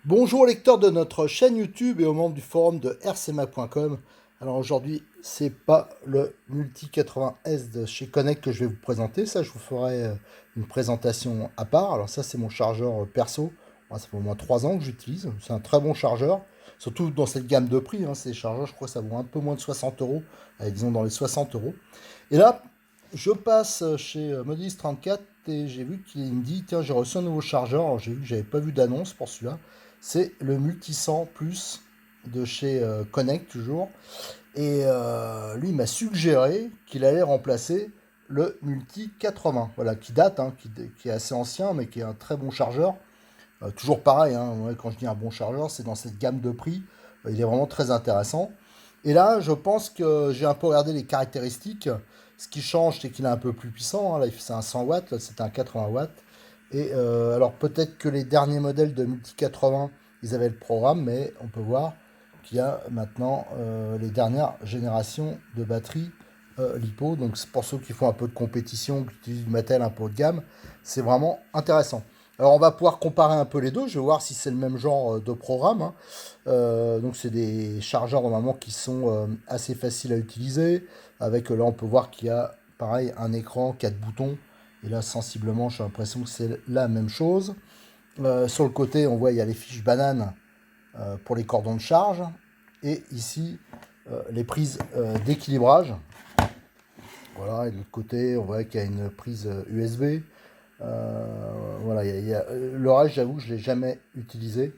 Bonjour lecteurs de notre chaîne YouTube et aux membres du forum de rcma.com. Alors aujourd'hui, c'est pas le Multi 80S de chez Connect que je vais vous présenter. Ça, je vous ferai une présentation à part. Alors ça, c'est mon chargeur perso. Ça fait au moins 3 ans que j'utilise. C'est un très bon chargeur. Surtout dans cette gamme de prix. Ces chargeurs, je crois que ça vaut un peu moins de 60 euros. Disons dans les 60 euros. Et là, je passe chez Modis34 et j'ai vu qu'il me dit, tiens, j'ai reçu un nouveau chargeur. Alors j'ai vu que j'avais pas vu d'annonce pour celui-là. C'est le Multi 100 Plus de chez Connect toujours. Et lui m'a suggéré qu'il allait remplacer le Multi 80, voilà, qui date, qui est assez ancien, mais qui est un très bon chargeur. Toujours pareil, ouais, quand je dis un bon chargeur, c'est dans cette gamme de prix. Il est vraiment très intéressant. Et là, je pense que j'ai un peu regardé les caractéristiques. Ce qui change, c'est qu'il est un peu plus puissant. Là, c'est un 100 watts, là, c'est un 80 watts. Et alors, peut-être que les derniers modèles de Multi 80, ils avaient le programme, mais on peut voir qu'il y a maintenant les dernières générations de batteries LiPo. Donc, c'est pour ceux qui font un peu de compétition, qui utilisent du matériel un peu haut de gamme, c'est vraiment intéressant. Alors on va pouvoir comparer un peu les deux, je vais voir si c'est le même genre de programme. Donc c'est des chargeurs normalement qui sont assez faciles à utiliser. Avec là on peut voir qu'il y a pareil un écran, 4 boutons. Et là sensiblement j'ai l'impression que c'est la même chose. Sur le côté on voit il y a les fiches bananes pour les cordons de charge. Et ici les prises d'équilibrage. Voilà, et de l'autre côté on voit qu'il y a une prise USB. Voilà, le reste, j'avoue que je ne l'ai jamais utilisé.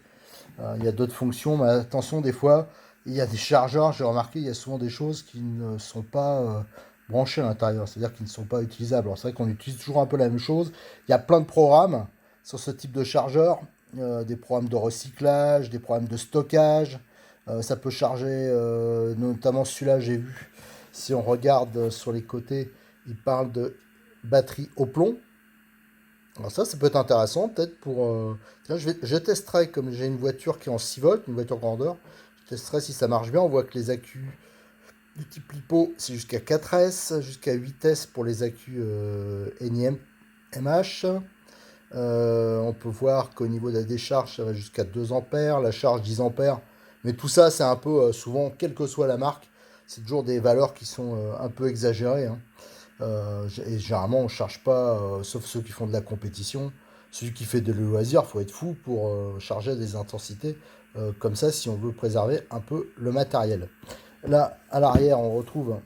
Il y a d'autres fonctions, mais attention, des fois, il y a des chargeurs, j'ai remarqué, il y a souvent des choses qui ne sont pas branchées à l'intérieur, c'est-à-dire qui ne sont pas utilisables. Alors, c'est vrai qu'on utilise toujours un peu la même chose. Il y a plein de programmes sur ce type de chargeur, des programmes de recyclage, des programmes de stockage. Ça peut charger, notamment celui-là, j'ai vu, si on regarde sur les côtés, il parle de batterie au plomb. Alors ça peut être intéressant, peut-être pour... Tiens, je testerai, comme j'ai une voiture qui est en 6 volts, une voiture grandeur, je testerai si ça marche bien. On voit que les accus du type LiPo, c'est jusqu'à 4S, jusqu'à 8S pour les accus NiM MH. On peut voir qu'au niveau de la décharge, ça va jusqu'à 2 ampères, la charge 10 ampères. Mais tout ça, c'est un peu, souvent, quelle que soit la marque, c'est toujours des valeurs qui sont un peu exagérées. Et généralement, on ne charge pas, sauf ceux qui font de la compétition. Celui qui fait de loisir, il faut être fou pour charger à des intensités comme ça si on veut préserver un peu le matériel. Là, à l'arrière, on retrouve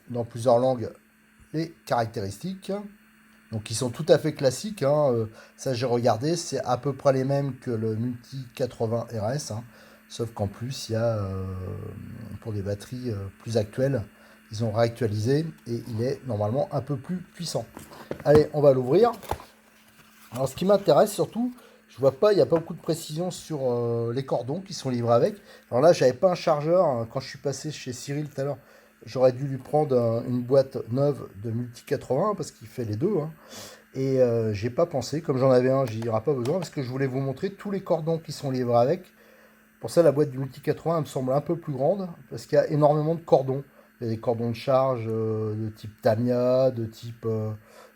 dans plusieurs langues les caractéristiques. Donc, ils sont tout à fait classiques. Ça, j'ai regardé, c'est à peu près les mêmes que le Multi 80 RS. Sauf qu'en plus, il y a, pour des batteries plus actuelles, ils ont réactualisé et il est normalement un peu plus puissant. Allez, on va l'ouvrir. Alors, ce qui m'intéresse surtout, je vois pas, il n'y a pas beaucoup de précision sur les cordons qui sont livrés avec. Alors là, j'avais pas un chargeur. Quand je suis passé chez Cyril tout à l'heure, j'aurais dû lui prendre une boîte neuve de Multi 80 parce qu'il fait les deux. Et j'ai pas pensé, comme j'en avais un, j'y aurai pas besoin parce que je voulais vous montrer tous les cordons qui sont livrés avec. Pour ça, la boîte du Multi 80 elle me semble un peu plus grande parce qu'il y a énormément de cordons. Il y a des cordons de charge de type Tamiya, de type.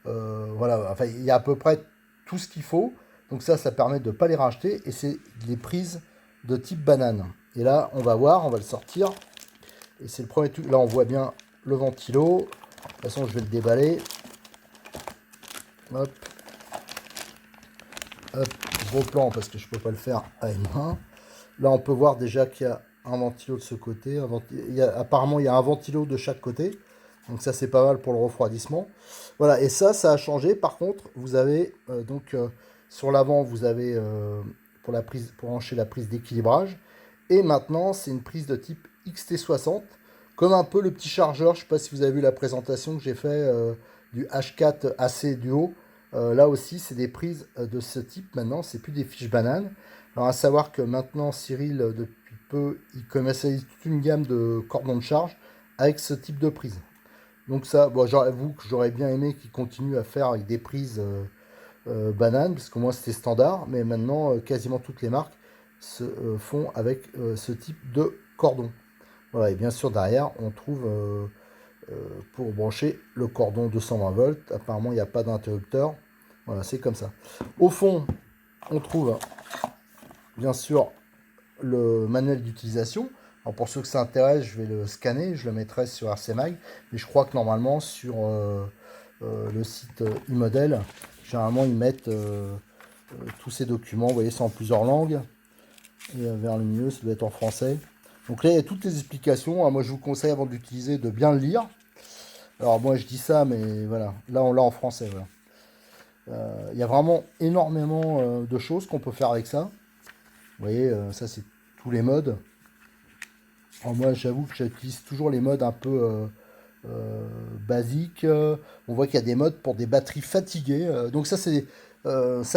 Voilà, enfin, il y a à peu près tout ce qu'il faut. Donc, ça permet de ne pas les racheter et c'est des prises de type banane. Et là, on va voir, on va le sortir. Et c'est le premier truc. Là, on voit bien le ventilo. De toute façon, je vais le déballer. Hop, hop, gros plan parce que je peux pas le faire à une main. Là, on peut voir déjà qu'il y a un ventilo de ce côté. Apparemment, il y a un ventilo de chaque côté. Donc ça, c'est pas mal pour le refroidissement. Voilà, et ça a changé. Par contre, vous avez sur l'avant, vous avez pour la prise, pour brancher la prise d'équilibrage. Et maintenant, c'est une prise de type XT60, comme un peu le petit chargeur. Je ne sais pas si vous avez vu la présentation que j'ai fait du H4 AC Duo. Là aussi, c'est des prises de ce type maintenant. C'est plus des fiches bananes. Alors, à savoir que maintenant, Cyril, depuis il commercialise toute une gamme de cordons de charge avec ce type de prise. Donc ça, bon, j'avoue que j'aurais bien aimé qu'il continue à faire avec des prises banane, parce que moi c'était standard, mais maintenant quasiment toutes les marques font avec ce type de cordon. Voilà, et bien sûr derrière on trouve pour brancher le cordon 220 volts. Apparemment il n'y a pas d'interrupteur. Voilà, c'est comme ça. Au fond, on trouve bien sûr le manuel d'utilisation. Alors pour ceux que ça intéresse, je vais le scanner, je le mettrai sur RC Mag, mais je crois que normalement sur le site e-model, généralement ils mettent tous ces documents. Vous voyez, c'est en plusieurs langues. Et vers le milieu, ça doit être en français. Donc là, il y a toutes les explications. Alors, moi, je vous conseille avant de l'utiliser de bien le lire. Alors moi, je dis ça, mais voilà. Là, on l'a en français. Voilà. Il y a vraiment énormément de choses qu'on peut faire avec ça. Vous voyez, ça, c'est tous les modes. Alors moi, j'avoue que j'utilise toujours les modes un peu basiques. On voit qu'il y a des modes pour des batteries fatiguées. Donc ça, ça,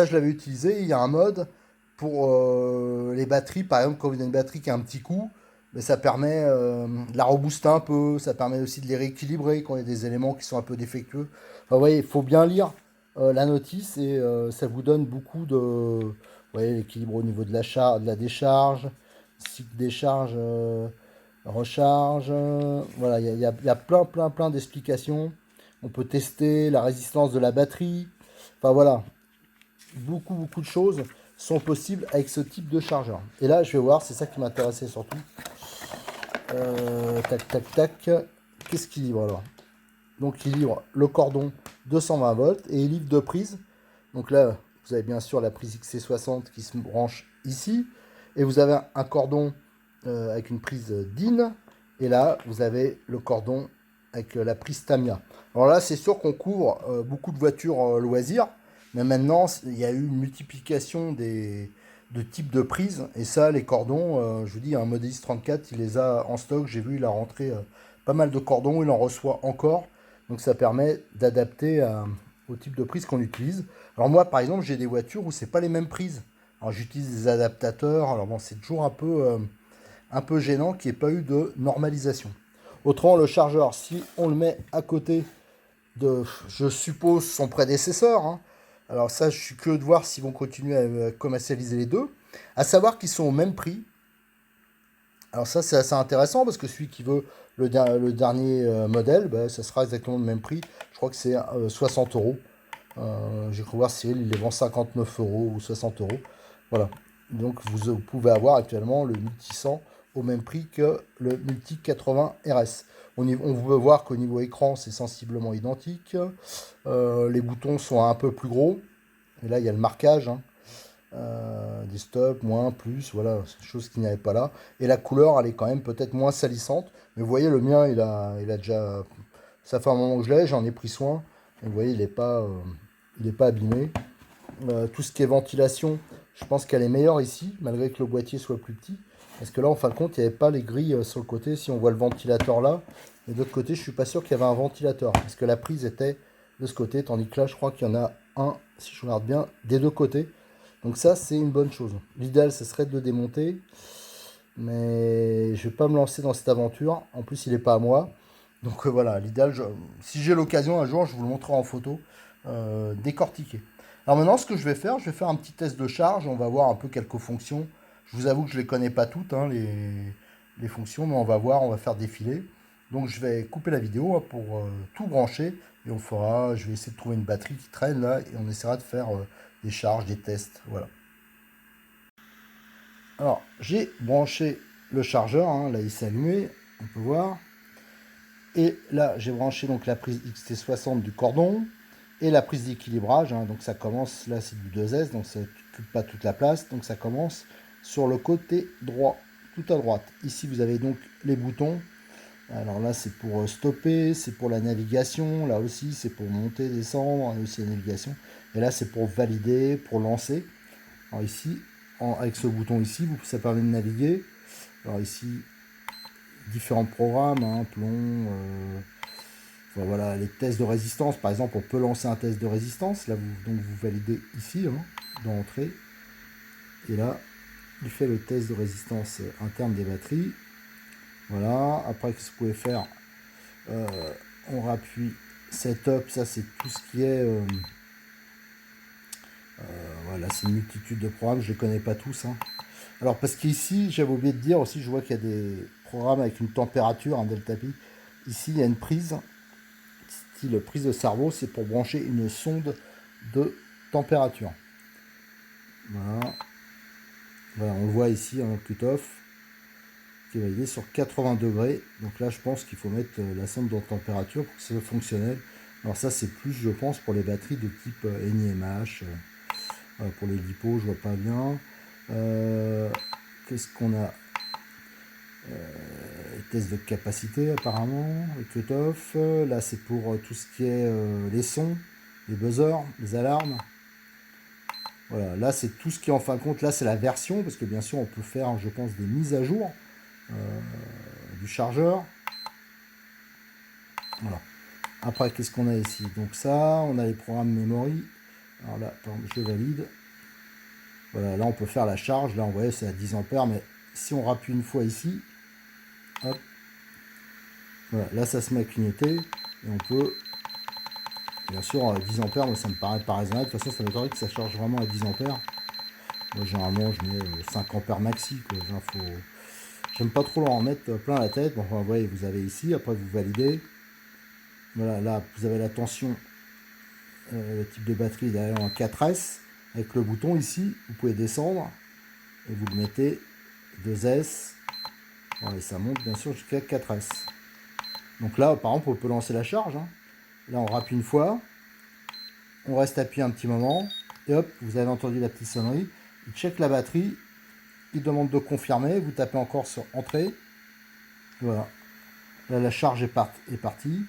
je l'avais utilisé. Il y a un mode pour les batteries. Par exemple, quand vous avez une batterie qui a un petit coup, mais ça permet de la rebooster un peu. Ça permet aussi de les rééquilibrer quand il y a des éléments qui sont un peu défectueux. Enfin, vous voyez, il faut bien lire la notice et ça vous donne beaucoup de... Vous voyez, l'équilibre au niveau de de la décharge, cycle décharge, recharge. Voilà, il y a plein d'explications. On peut tester la résistance de la batterie. Enfin voilà, beaucoup de choses sont possibles avec ce type de chargeur. Et là, je vais voir, c'est ça qui m'intéressait surtout. Tac. Qu'est-ce qu'il livre alors? Donc, il livre le cordon 220 volts et il livre deux prises. Donc là, vous avez bien sûr la prise XC60 qui se branche ici. Et vous avez un cordon avec une prise DIN. Et là, vous avez le cordon avec la prise Tamiya. Alors là, c'est sûr qu'on couvre beaucoup de voitures loisirs. Mais maintenant, il y a eu une multiplication de types de prises. Et ça, les cordons, je vous dis, un Model 34, il les a en stock. J'ai vu, il a rentré pas mal de cordons. Il en reçoit encore. Donc ça permet d'adapter au type de prise qu'on utilise. Alors moi, par exemple, j'ai des voitures où c'est pas les mêmes prises. Alors j'utilise des adaptateurs. Alors bon, c'est toujours un peu gênant qu'il n'y ait pas eu de normalisation. Autrement, le chargeur, si on le met à côté de, je suppose, son prédécesseur, hein. Alors ça, je suis curieux de voir s'ils vont continuer à commercialiser les deux. À savoir qu'ils sont au même prix. Alors ça, c'est assez intéressant parce que celui qui veut le dernier modèle, bah, ça sera exactement le même prix. Je crois que c'est 60 euros. J'ai cru voir si il les vend 59 euros ou 60 euros. Voilà. Donc vous pouvez avoir actuellement le Multi 100 au même prix que le Multi 80 RS. On peut voir qu'au niveau écran, c'est sensiblement identique. Les boutons sont un peu plus gros. Et là, il y a le marquage, hein. Des stops, moins, plus, voilà, chose qu'il n'y avait pas là. Et la couleur, elle est quand même peut-être moins salissante. Mais vous voyez, le mien, il a déjà... Ça fait un moment que je l'ai, j'en ai pris soin. Et vous voyez, il est pas abîmé. Tout ce qui est ventilation, je pense qu'elle est meilleure ici, malgré que le boîtier soit plus petit. Parce que là, en fin de compte, il n'y avait pas les grilles sur le côté. Si on voit le ventilateur là, et de l'autre côté, je suis pas sûr qu'il y avait un ventilateur. Parce que la prise était de ce côté, tandis que là, je crois qu'il y en a un, si je regarde bien, des deux côtés. Donc ça, c'est une bonne chose. L'idéal, ce serait de le démonter. Mais je vais pas me lancer dans cette aventure. En plus, il n'est pas à moi. Donc voilà, l'idéal, si j'ai l'occasion un jour, je vous le montrerai en photo, décortiqué. Alors maintenant, ce que je vais faire un petit test de charge. On va voir un peu quelques fonctions. Je vous avoue que je ne les connais pas toutes, hein, les fonctions, mais on va voir, on va faire défiler. Donc je vais couper la vidéo hein, pour tout brancher. Et je vais essayer de trouver une batterie qui traîne là, et on essaiera de faire des charges, des tests. Voilà. Alors, j'ai branché le chargeur, hein, là il s'est allumé, on peut voir. Et là, j'ai branché donc la prise XT60 du cordon et la prise d'équilibrage. Hein, donc ça commence, là c'est du 2S, donc ça n'occupe pas toute la place. Donc ça commence sur le côté droit, tout à droite. Ici, vous avez donc les boutons. Alors là, c'est pour stopper, c'est pour la navigation. Là aussi, c'est pour monter, descendre, là aussi la navigation. Et là, c'est pour valider, pour lancer. Alors ici, avec ce bouton ici, ça permet de naviguer. Alors ici, différents programmes, hein, plomb, enfin, voilà, les tests de résistance. Par exemple, on peut lancer un test de résistance. Là, donc vous validez ici, hein, dans Entrée. Et là, il fait le test de résistance interne des batteries. Voilà, après qu'est-ce que vous pouvez faire, on rappuie setup, ça c'est tout ce qui est voilà, c'est une multitude de programmes, je les connais pas tous, hein. Alors parce qu'ici, j'avais oublié de dire aussi, je vois qu'il y a des programmes avec une température, un delta P. Ici, il y a une prise, style prise de cerveau, c'est pour brancher une sonde de température. Voilà, voilà, on le voit ici en cut-off, qui est validé sur 80 degrés. Donc là, je pense qu'il faut mettre la sonde de température pour que ce soit fonctionnel. Alors ça, c'est plus, je pense, pour les batteries de type NiMH. Pour les lipos, je vois pas bien. Qu'est-ce qu'on a? Test de capacité apparemment, le cut-off. Là, c'est pour tout ce qui est les sons, les buzzers, les alarmes. Voilà, là, c'est tout ce qui est en fin de compte. Là, c'est la version, parce que bien sûr, on peut faire, je pense, des mises à jour du chargeur. Voilà. Après, qu'est-ce qu'on a ici? Donc ça, on a les programmes memory. Alors là, par exemple, je valide. Voilà, là, on peut faire la charge. Là, on voit, c'est à 10 ampères, mais si on rappuie une fois ici, hop, voilà, là, ça se met à clignoter. Et on peut, bien sûr, 10 ampères, moi, ça me paraît pas raisonnable. De toute façon, ça m'étonnerait que ça charge vraiment à 10 ampères. Moi, généralement, je mets 5 ampères maxi, quoi. Genre, j'aime pas trop en mettre plein la tête. Bon, enfin, vous voyez, vous avez ici, après, vous validez. Voilà, là, vous avez la tension, le type de batterie derrière en 4S. Avec le bouton ici, vous pouvez descendre et vous le mettez 2S. Bon, et ça monte bien sûr jusqu'à 4S. Donc là, par exemple, on peut lancer la charge, hein. Là, on rappuie une fois, on reste appuyé un petit moment, et hop, vous avez entendu la petite sonnerie. Il check la batterie, il demande de confirmer, vous tapez encore sur Entrée. Voilà. Là, la charge est partie.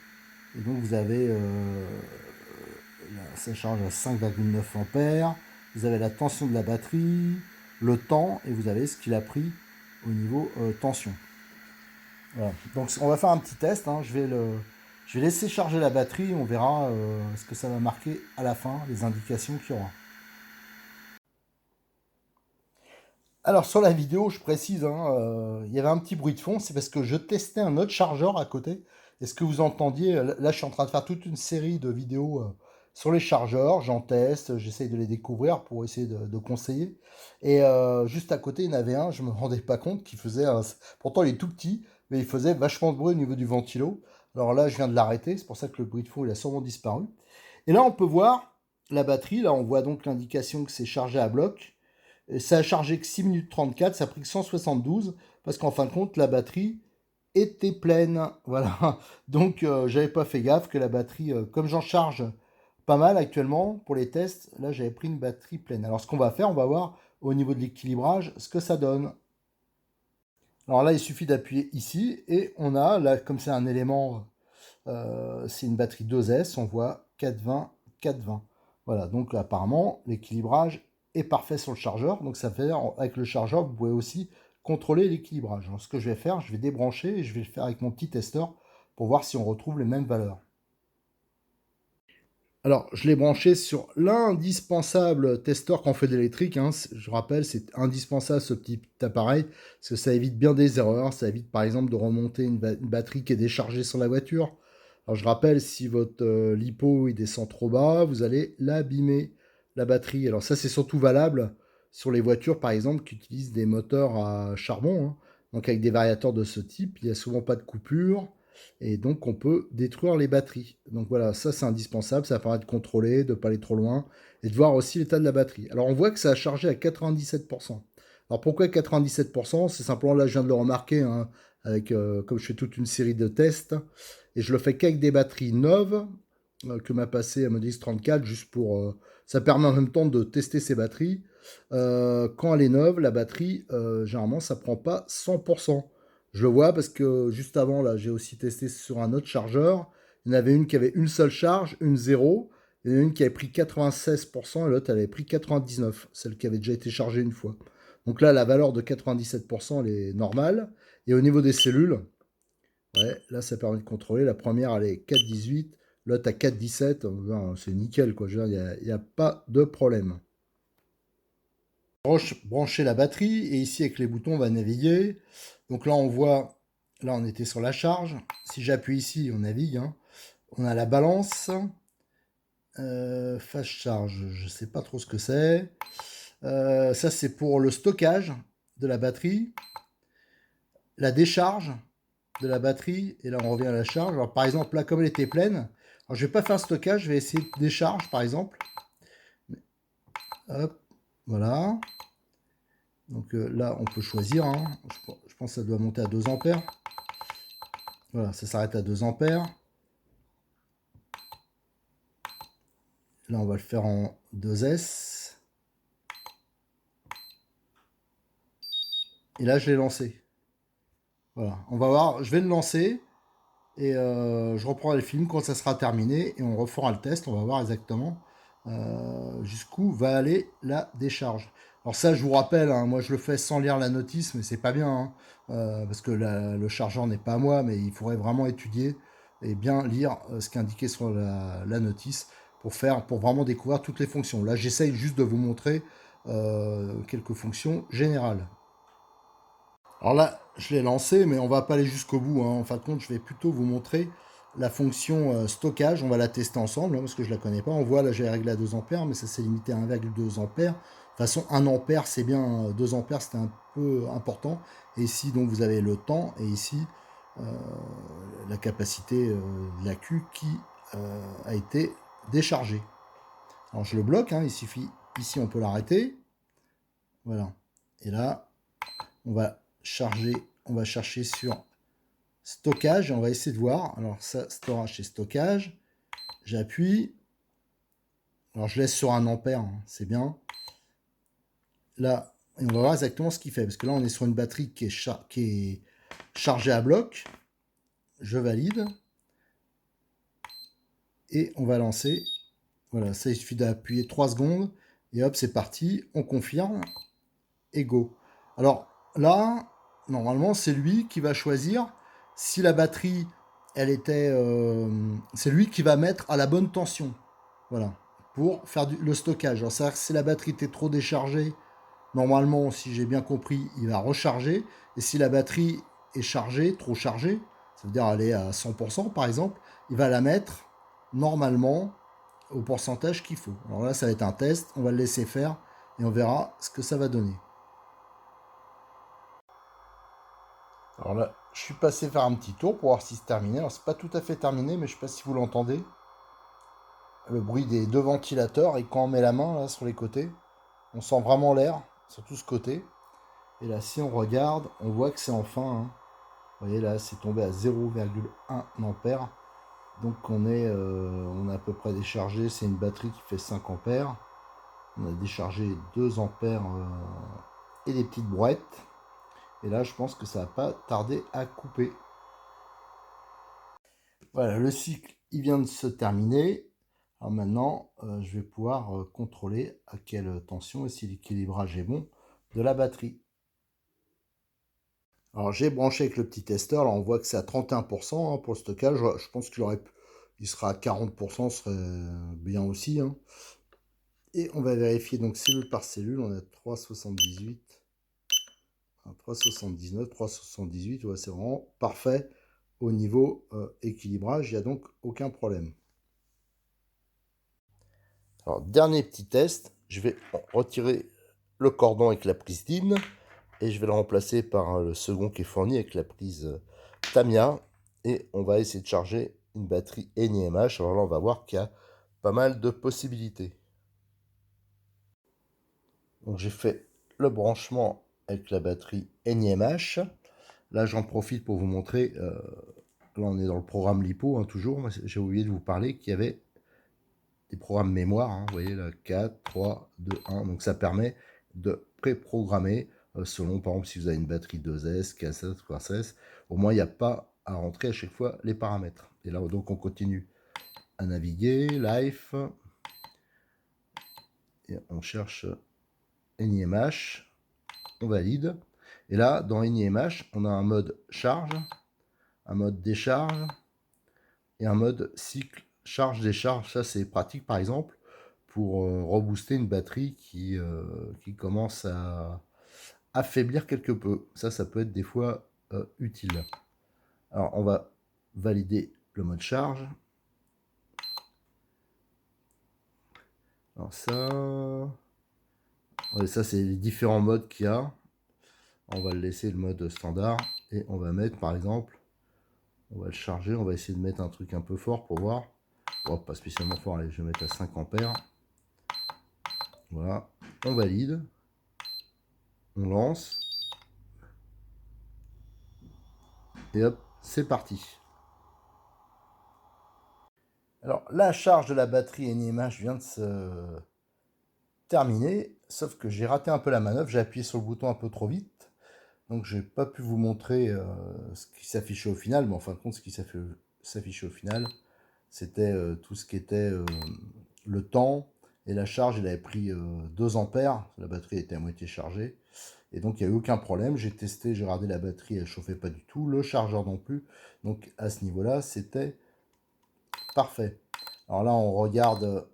Et donc, vous avez là, ça charge à 5,9 ampères. Vous avez la tension de la batterie, le temps, et vous avez ce qu'il a pris au niveau tension. Voilà. Donc on va faire un petit test, hein. Je vais laisser charger la batterie, on verra ce que ça va marquer à la fin, les indications qu'il y aura. Alors sur la vidéo, je précise, hein, il y avait un petit bruit de fond, c'est parce que je testais un autre chargeur à côté. Est-ce que vous entendiez? Là, je suis en train de faire toute une série de vidéos sur les chargeurs, j'en teste, j'essaye de les découvrir pour essayer de conseiller. Et juste à côté, il y en avait un, je me rendais pas compte, qui faisait pourtant il est tout petit, mais il faisait vachement de bruit au niveau du ventilo. Alors là, je viens de l'arrêter, c'est pour ça que le bruit de fond, il a sûrement disparu. Et là, on peut voir la batterie, là, on voit donc l'indication que c'est chargé à bloc. Ça a chargé que 6 minutes 34, ça a pris que 172, parce qu'en fin de compte, la batterie était pleine. Voilà. Donc, j'avais pas fait gaffe que la batterie, comme j'en charge pas mal actuellement pour les tests, là, j'avais pris une batterie pleine. Alors, ce qu'on va faire, on va voir au niveau de l'équilibrage ce que ça donne. Alors là, il suffit d'appuyer ici et on a, là, comme c'est un élément, c'est une batterie 2S, on voit 420, 420. Voilà, donc apparemment, l'équilibrage est parfait sur le chargeur. Donc ça fait, avec le chargeur, vous pouvez aussi contrôler l'équilibrage. Alors ce que je vais faire, je vais débrancher et je vais le faire avec mon petit testeur pour voir si on retrouve les mêmes valeurs. Alors, je l'ai branché sur l'indispensable testeur qu'on fait de l'électrique, hein. Je rappelle, c'est indispensable ce petit appareil, parce que ça évite bien des erreurs. Ça évite par exemple de remonter une batterie qui est déchargée sur la voiture. Alors, je rappelle, si votre lipo il descend trop bas, vous allez l'abîmer, la batterie. Alors, ça, c'est surtout valable sur les voitures, par exemple, qui utilisent des moteurs à charbon, hein. Donc, avec des variateurs de ce type, il n'y a souvent pas de coupure. Et donc, on peut détruire les batteries. Donc voilà, ça c'est indispensable, ça permet de contrôler, de ne pas aller trop loin, et de voir aussi l'état de la batterie. Alors on voit que ça a chargé à 97%. Alors pourquoi 97%? C'est simplement, là je viens de le remarquer, hein, avec, comme je fais toute une série de tests, et je le fais qu'avec des batteries neuves, que m'a passé à Modis 34, juste pour... ça permet en même temps de tester ces batteries. Quand elle est neuve, la batterie, généralement, ça prend pas 100%. Je le vois parce que juste avant, là, j'ai aussi testé sur un autre chargeur. Il y en avait une qui avait une seule charge, une zéro. Il y en a une qui avait pris 96% et l'autre, elle avait pris 99%, celle qui avait déjà été chargée une fois. Donc là, la valeur de 97%, elle est normale. Et au niveau des cellules, ouais, là, ça permet de contrôler. La première, elle est 4,18. L'autre à 4,17. C'est nickel, quoi. Je veux dire, il n'y a pas de problème. brancher la batterie et ici avec les boutons on va naviguer. Donc là on voit, là on était sur la charge. Si j'appuie ici on navigue. Hein. On a la balance. Fast charge, je sais pas trop ce que c'est. Ça c'est pour le stockage de la batterie. La décharge de la batterie. Et là on revient à la charge. Alors par exemple là comme elle était pleine. Alors je vais pas faire stockage, je vais essayer de décharge par exemple. Hop, voilà. Donc là, on peut choisir. Hein. Je pense que ça doit monter à 2 ampères. Voilà, ça s'arrête à 2 ampères. Là, on va le faire en 2S. Et là, je l'ai lancé. Voilà, on va voir. Je vais le lancer. Et je reprends le film quand ça sera terminé. Et on refera le test. On va voir exactement jusqu'où va aller la décharge. Alors ça, je vous rappelle, hein, moi je le fais sans lire la notice, mais c'est pas bien, hein, parce que le chargeur n'est pas à moi, mais il faudrait vraiment étudier et bien lire ce qui est indiqué sur la notice pour vraiment découvrir toutes les fonctions. Là, j'essaye juste de vous montrer quelques fonctions générales. Alors là, je l'ai lancé, mais on va pas aller jusqu'au bout. Hein. En fin de compte, je vais plutôt vous montrer la fonction stockage. On va la tester ensemble, hein, parce que je la connais pas. On voit, là, j'ai réglé à 2 ampères, mais ça s'est limité à 1,2 ampères. De toute façon, 1 ampère, c'est bien. 2 ampères, c'était un peu important. Et ici, donc, vous avez le temps. Et ici, euh, la capacité de la Q qui a été déchargée. Alors, je le bloque. Hein, il suffit. Ici, on peut l'arrêter. Voilà. Et là, on va chercher sur stockage et on va essayer de voir. Alors ça, storage et stockage. J'appuie. Alors je laisse sur 1 ampère, hein, c'est bien. Là, et on va voir exactement ce qu'il fait. Parce que là, on est sur une batterie qui est chargée à bloc. Je valide. Et on va lancer. Voilà, ça il suffit d'appuyer 3 secondes. Et hop, c'est parti. On confirme. Et go. Alors là, normalement, c'est lui qui va choisir si la batterie, elle était... c'est lui qui va mettre à la bonne tension. Voilà. Pour faire le stockage. Alors, c'est-à-dire que si la batterie était trop déchargée, normalement, si j'ai bien compris, il va recharger. Et si la batterie est chargée, trop chargée, ça veut dire aller à 100% par exemple, il va la mettre normalement au pourcentage qu'il faut. Alors là, ça va être un test. On va le laisser faire et on verra ce que ça va donner. Alors là, je suis passé faire un petit tour pour voir si c'est terminé. Alors c'est pas tout à fait terminé, mais je sais pas si vous l'entendez. Le bruit des 2 ventilateurs et quand on met la main là sur les côtés, on sent vraiment l'air sur tout ce côté. Et là, si on regarde, on voit que c'est enfin. Hein. Vous voyez là, c'est tombé à 0,1 ampère. Donc on est à peu près déchargé. C'est une batterie qui fait 5 ampères. On a déchargé 2 ampères et des petites brouettes. Et là, je pense que ça va pas tarder à couper. Voilà, le cycle, il vient de se terminer. Alors maintenant, je vais pouvoir contrôler à quelle tension et si l'équilibrage est bon de la batterie. Alors j'ai branché avec le petit testeur. Là, on voit que c'est à 31% hein, pour le stockage. Je pense il sera à 40%, ce serait bien aussi. Hein. Et on va vérifier donc cellule par cellule. On a 3,78, 3,79, 3,78. Ouais, c'est vraiment parfait au niveau équilibrage. Il n'y a donc aucun problème. Alors, dernier petit test, je vais retirer le cordon avec la prise DIN et je vais le remplacer par le second qui est fourni avec la prise Tamiya et on va essayer de charger une batterie NiMH. Alors là, on va voir qu'il y a pas mal de possibilités. Donc, j'ai fait le branchement avec la batterie NiMH. Là, j'en profite pour vous montrer, là, on est dans le programme LiPo, hein, toujours. J'ai oublié de vous parler qu'il y avait des programmes mémoire, hein, vous voyez là, 4, 3, 2, 1, donc ça permet de préprogrammer selon, par exemple, si vous avez une batterie 2S, 4S, 3S, au moins il n'y a pas à rentrer à chaque fois les paramètres. Et là, donc on continue à naviguer, Life, et on cherche NiMH, on valide, et là, dans NiMH, on a un mode charge, un mode décharge, et un mode cycle charge-décharge. Ça, c'est pratique, par exemple, pour rebooster une batterie qui commence à affaiblir quelque peu. Ça peut être des fois utile. Alors, on va valider le mode charge. Alors ça... Ouais, ça, c'est les différents modes qu'il y a. On va le laisser le mode standard. Et on va mettre, par exemple, on va le charger. On va essayer de mettre un truc un peu fort pour voir. Bon, pas spécialement fort. Allez, je vais mettre à 5 ampères. Voilà. On valide. On lance. Et hop, c'est parti. Alors, la charge de la batterie NiMH vient de se terminer. Sauf que j'ai raté un peu la manœuvre. J'ai appuyé sur le bouton un peu trop vite. Donc, j'ai pas pu vous montrer ce qui s'affichait au final. Mais en fin de compte, ce qui s'affichait au final, c'était tout ce qui était le temps. Et la charge, elle avait pris 2 ampères. La batterie était à moitié chargée. Et donc, il n'y a eu aucun problème. J'ai testé, j'ai regardé la batterie, elle ne chauffait pas du tout. Le chargeur non plus. Donc, à ce niveau-là, c'était parfait. Alors là, on regarde.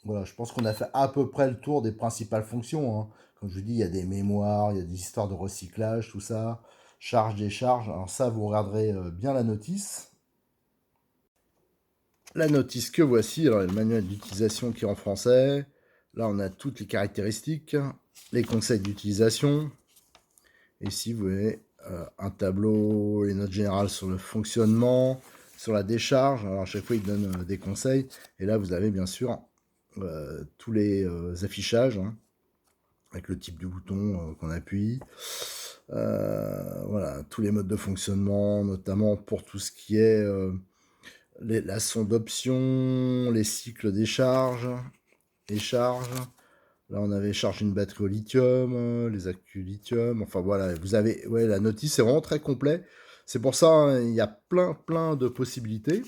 Voilà, je pense qu'on a fait à peu près le tour des principales fonctions, hein. Comme je vous dis, il y a des mémoires, il y a des histoires de recyclage, tout ça. Charge, décharge. Alors ça, vous regarderez bien la notice. La notice que voici. Alors, il y a le manuel d'utilisation qui est en français. Là, on a toutes les caractéristiques, les conseils d'utilisation. Et ici, vous voyez un tableau, les notes générales sur le fonctionnement, sur la décharge. Alors, à chaque fois, il donne des conseils. Et là, vous avez bien sûr tous les affichages, hein, avec le type du bouton qu'on appuie. Voilà, tous les modes de fonctionnement, notamment pour tout ce qui est la sonde d'option, les cycles des charges, les charges. Là, on avait chargé une batterie au lithium, les accus lithium. Enfin, voilà, vous avez... Ouais, la notice, c'est vraiment très complet. C'est pour ça, hein, il y a plein de possibilités.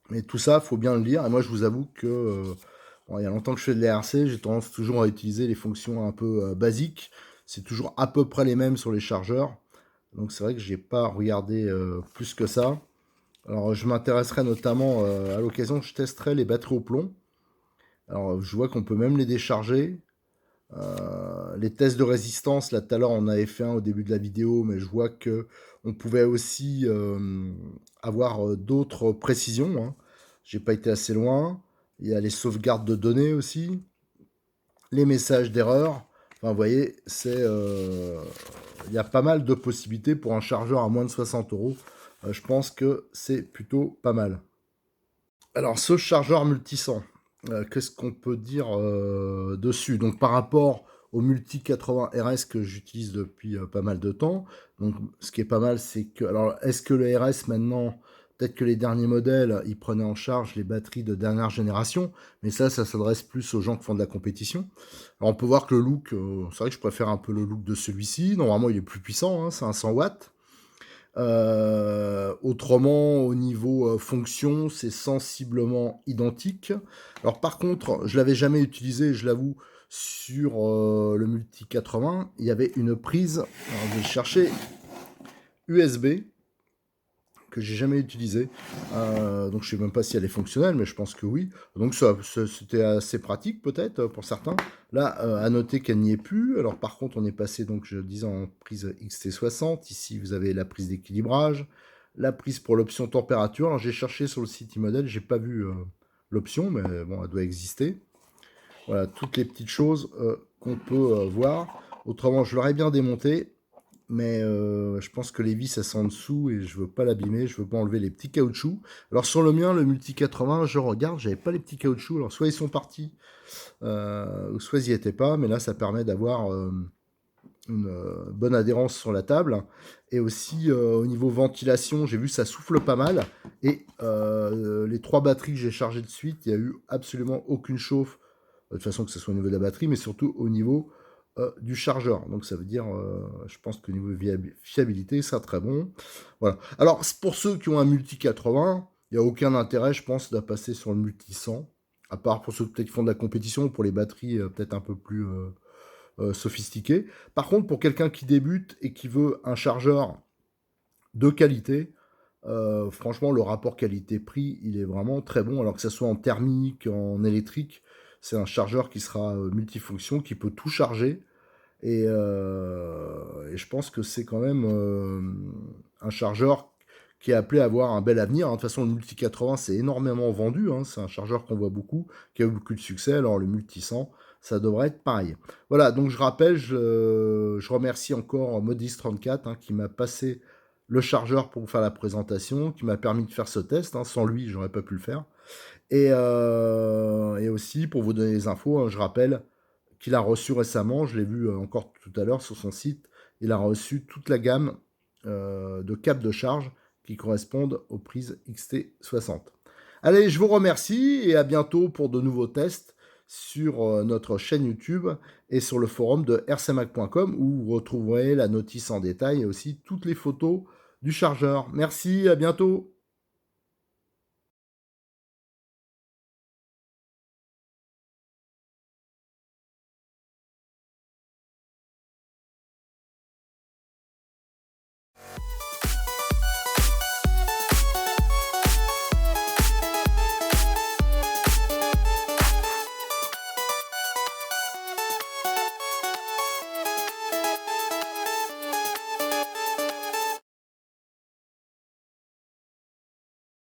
Mais tout ça, il faut bien le lire. Et moi, je vous avoue que... bon, il y a longtemps que je fais de l'ERC, j'ai tendance toujours à utiliser les fonctions un peu basiques. C'est toujours à peu près les mêmes sur les chargeurs. Donc, c'est vrai que j'ai pas regardé plus que ça. Alors, je m'intéresserai notamment, à l'occasion, je testerai les batteries au plomb. Alors, je vois qu'on peut même les décharger. Les tests de résistance, là tout à l'heure on avait fait un au début de la vidéo, mais je vois que on pouvait aussi avoir d'autres précisions, hein. J'ai pas été assez loin. Il y a les sauvegardes de données aussi, les messages d'erreur. Enfin, vous voyez, il y a pas mal de possibilités pour un chargeur à moins de 60 euros. Je pense que c'est plutôt pas mal. Alors, ce chargeur multisan, qu'est-ce qu'on peut dire dessus? Donc, par rapport au Multi 80 RS que j'utilise depuis pas mal de temps, donc ce qui est pas mal, c'est que... Alors, est-ce que le RS, maintenant, peut-être que les derniers modèles, ils prenaient en charge les batteries de dernière génération, mais ça s'adresse plus aux gens qui font de la compétition. Alors, on peut voir que le look, c'est vrai que je préfère un peu le look de celui-ci. Normalement, il est plus puissant, hein, c'est un 100 watts. Autrement, au niveau fonction, c'est sensiblement identique. Alors par contre, je l'avais jamais utilisé, je l'avoue, sur le Multi 80. Il y avait une prise, alors je vais chercher, USB, que j'ai jamais utilisée. Donc je sais même pas si elle est fonctionnelle, mais je pense que oui. Donc c'était assez pratique peut-être pour certains. Là, à noter qu'elle n'y est plus. Alors par contre, on est passé, donc je disais, en prise XT60. Ici, vous avez la prise d'équilibrage, la prise pour l'option température. Alors j'ai cherché sur le site iModel, j'ai pas vu l'option, mais bon, elle doit exister. Voilà, toutes les petites choses qu'on peut voir. Autrement, je l'aurais bien démonté, mais je pense que les vis, elles sont en dessous et je veux pas l'abîmer, je veux pas enlever les petits caoutchoucs. Alors sur le mien, le Multi 80, je regarde, j'avais pas les petits caoutchoucs. Alors soit ils sont partis, soit ils y étaient pas, mais là ça permet d'avoir une bonne adhérence sur la table. Et aussi au niveau ventilation, j'ai vu ça souffle pas mal. Et les 3 batteries que j'ai chargées de suite, il n'y a eu absolument aucune chauffe, de toute façon que ce soit au niveau de la batterie, mais surtout au niveau du chargeur. Donc ça veut dire, je pense que niveau fiabilité, ça très bon. Voilà. Alors pour ceux qui ont un Multi 80, il n'y a aucun intérêt, je pense, de passer sur le Multi 100. À part pour ceux peut-être qui font de la compétition, pour les batteries peut-être un peu plus sophistiquées. Par contre, pour quelqu'un qui débute et qui veut un chargeur de qualité, franchement, le rapport qualité-prix, il est vraiment très bon. Alors que ce soit en thermique, en électrique, C'est un chargeur qui sera multifonction, qui peut tout charger. Et je pense que c'est quand même un chargeur qui est appelé à avoir un bel avenir, hein. De toute façon, le Multi 80, c'est énormément vendu, hein. C'est un chargeur qu'on voit beaucoup, qui a eu beaucoup de succès. Alors, le Multi 100, ça devrait être pareil. Voilà, donc je rappelle, je remercie encore Modis34 hein, qui m'a passé le chargeur pour faire la présentation, qui m'a permis de faire ce test, hein. Sans lui, j'aurais pas pu le faire. Et aussi, pour vous donner les infos, hein, je rappelle qu'il a reçu récemment, je l'ai vu encore tout à l'heure sur son site, il a reçu toute la gamme de câbles de charge qui correspondent aux prises XT60. Allez, je vous remercie et à bientôt pour de nouveaux tests sur notre chaîne YouTube et sur le forum de rcmac.com où vous retrouverez la notice en détail et aussi toutes les photos du chargeur. Merci, à bientôt.